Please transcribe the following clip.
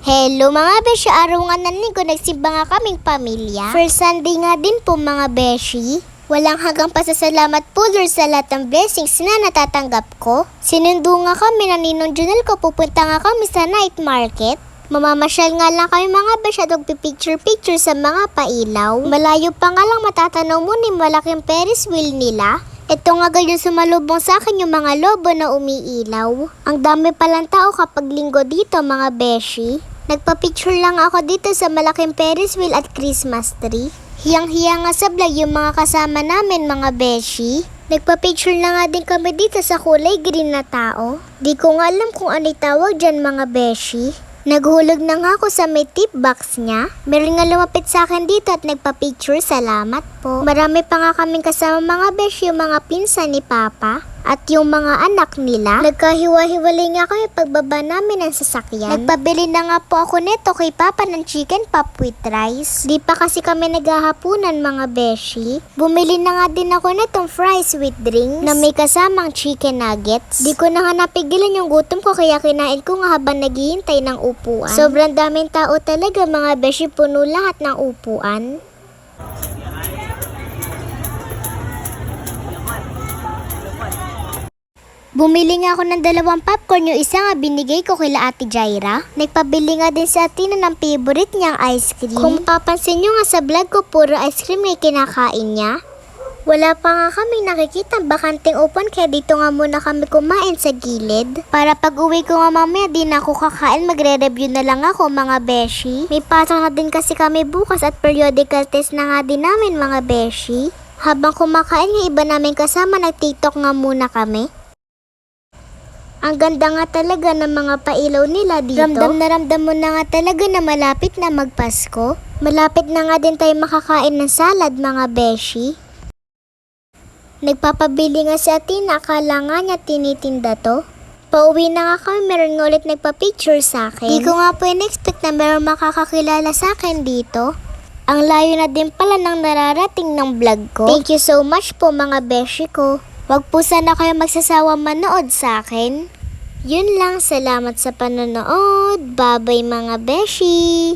Hello mga beshi, araw nga ng linggo, nagsimba nga kaming pamilya. First Sunday nga din po mga beshi. Walang hanggang pasasalamat po Lord sa lahat ng blessings na natatanggap ko. Sinundo nga kami na Ninong Junel ko, pupunta nga kami sa night market. Mamamasyal nga lang kami mga beshi at magpipicture-picture sa mga pailaw. Malayo pa nga lang matatanaw mo ni malaking Ferris wheel nila. Ito nga ganyan sumalubong sa akin yung mga lobo na umiilaw. Ang dami palang tao kapag linggo dito mga beshi. Nagpa-picture lang ako dito sa malaking Ferris wheel at Christmas tree. Hiyang-hiya nga sa vlog yung mga kasama namin mga beshi. Nagpa-picture na nga din kami dito sa kulay green na tao. Di ko nga alam kung ano tawag dyan mga beshi. Naghulog na nga ako sa may tip box niya. Meron nga lumapit sa akin dito at nagpa-picture. Salamat po. Marami pa nga kaming kasama mga beshi, yung mga pinsan ni Papa at yung mga anak nila. Nagkahiwa-hiwalay nga kami pagbaba namin ng sasakyan. Nagpabili na nga po ako nito kay Papa ng chicken pop with rice. Di pa kasi kami naghahapunan mga beshi. Bumili na nga din ako nitong fries with drinks na may kasamang chicken nuggets. Di ko na nga napigilan yung gutom ko kaya kinain ko nga habang naghihintay ng upuan. Sobrang daming tao talaga mga beshi, puno lahat ng upuan. Bumili nga ako ng 2 popcorn, yung isa nga binigay ko kila Ate Jaira. Nagpabili nga din si Atina ng favorite niyang ice cream. Kung papansin nyo nga sa vlog ko, puro ice cream na kinakain niya. Wala pa nga kami nakikita bakanting upuan kaya dito nga muna kami kumain sa gilid. Para pag uwi ko nga mamaya di na ako kakain, magre-review na lang ako mga beshi. May pasok na din kasi kami bukas at periodical test na nga din namin mga beshi. Habang kumakain nga iba namin kasama, nag-tiktok nga muna kami. Ang ganda nga talaga ng mga pailaw nila dito. Ramdam mo na nga talaga na malapit na magpasko. Malapit na nga din tayo makakain ng salad mga beshi. Nagpapabili nga si Atina, akala nga niya tinitinda to. Pauwi na nga kami, meron nga ulit nagpa-picture sa akin. Di ko nga po in-expect na meron makakakilala sa akin dito. Ang layo na din pala ng nararating ng vlog ko. Thank you so much po mga beshi ko. Wag po sana kayo magsasawa manood sa akin. Yun lang, salamat sa panonood. Bye-bye mga beshi!